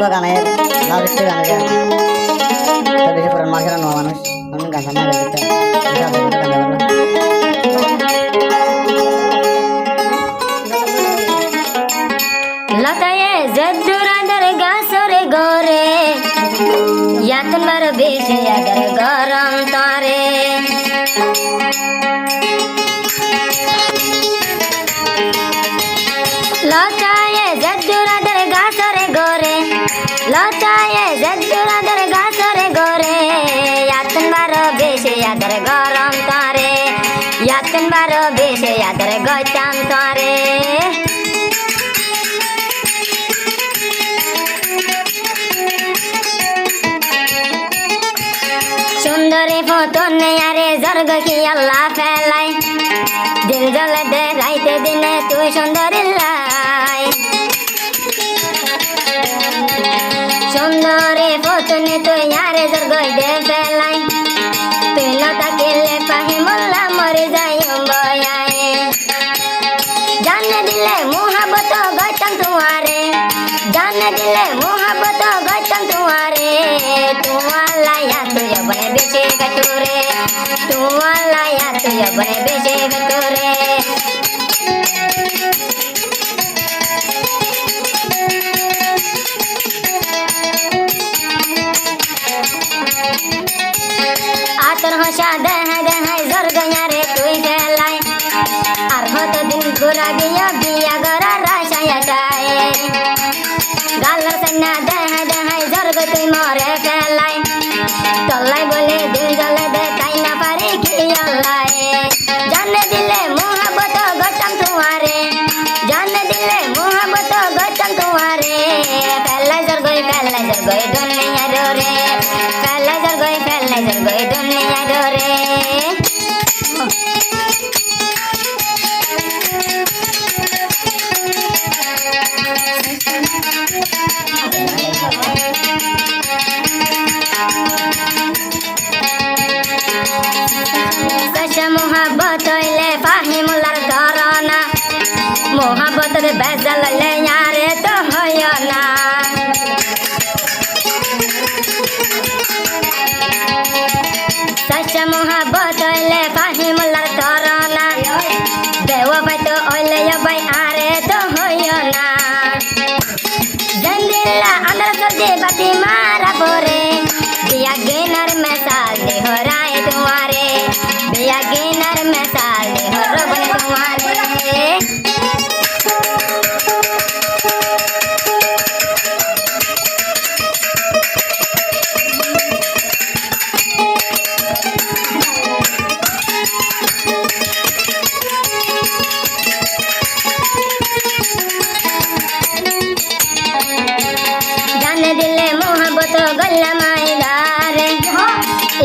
অনেকগুলো গানে love story গানে যায় তো বেশি পুরান মার্কেটে নেওয়া মানুষ আমি গান না দিতে লতায়ে জদ্দুরাদের গাছরে গরে ইয়াতনবার বেশি আদর গরম তারে লতায়ে জদ্দুরাদের গাছরে গরে লতায়ে জদ্দুরাদের গাছরে গরে ইয়াতনবার বেশি আদর গরম তারে ইয়াতনবার বেশি আদর গইতাম তারে সুন্দরী ফতন আরে জর্গ কি আল্লাহ ফেলাই দিল জলে দে রাইতে দিনে তুই সুন্দরী লাই সুন্দরী ফতন তুই আরে জর্গ দে ফেলাই তুই লতা কেলে পাহি মোল্লা মরে যাই বয়ায় জানে দিলে মোহাবত গইতাম তোমারে জানে দিলে মোহাবত গইতাম তোমারে তোমালায়া তুই বনে বেশি গটুরে তোমালায়া তুই বনে বেশি গটুরে আতর হসা দেহ দেহ জর্গয়া রে তুই ফেলাই আর হত দিন ঘুরা বিয়া বিয়া গরা রাশায়া চাই গালার সন্না দেহ দেহ জর্গ তুই মরে ফেলাই তল্লাই বলে দিল জলে দে তাই না পারে কি আল্লাহ জানে দিলে মোহাবত গতম তোমারে জানে দিলে মোহাবত গতম তোমারে ফেলাই জর্গই দুনিয়া রে ফেলাই জর্গই দুনিয়া রে মোহাবত হইলে ফাহিমুল্লার ধরনা মোহাবতের বেজাল হইলে আরে তো হয় না সচ্চা মোহাবত হইলে ফাহিমুল্লার ধরনা দেওয়া ভাই তো হইলে ভাই আরে তো হয় না জন্দিল্লা আন্দার সর্দে বাতি মারা পরে দিয়া গেনার মেসাল দেহরায় তোমারে দিয়া গেনার মেসাল দেহর বনে তোমারে জানে দিলে মোহাবত গল্লা মাইদারে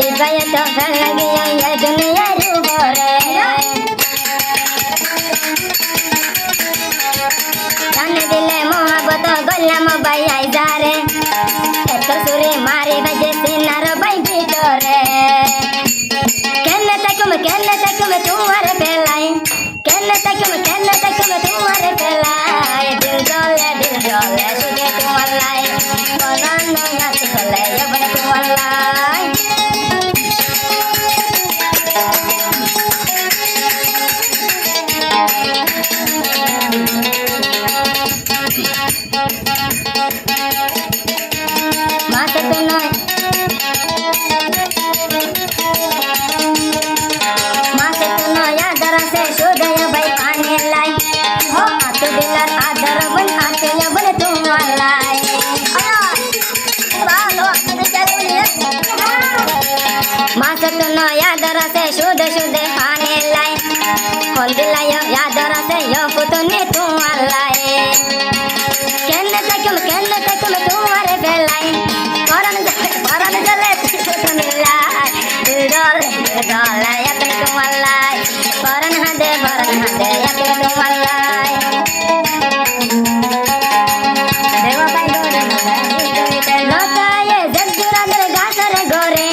ইবায়া তো ভাল লাগিয়া ইয়া দুনিয়ার উপরে জানে দিলে মোহাবত গল্লা মবাই আইদারে এত সুরে মারে বাজে সিনার বাই ভিতরে কেনে তাকুম তোমার পেলাই কেনে তাকুম তোমার পেলাই দিল জলে সুদে তোমার লাই বলান নাচ চলে বনে তোমার লাই মাতে তো নয় আদর সে সুদয় ভাই পানে লাই হো আতে দিলার আদর বন আতে বনে তোমার লাই মাতে তো নয় আদর সে সুদে পানে লাই কল দিলায় আদর সে ফুতনে তোমার লাই কেনে তাকুম তোমার বেলাই পরান জলে ফুতনে লাই দিল জলে আপনি তোমার লাই পরান হাদে আপনি তোমার লাই দেওয়া পাই গোরে লতায়ে জদ্দুরাদের গাছরে গরে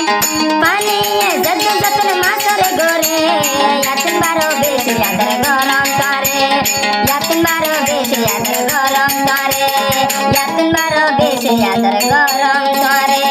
পানিয়ে জদ্দু যতন মাছরে গরে ইয়াতিন বারো বেশি আদর গরম তারে ইয়াতিন বারো বেশি আদর গরম তারে ইয়াতিন বারো বেশি আদর তরে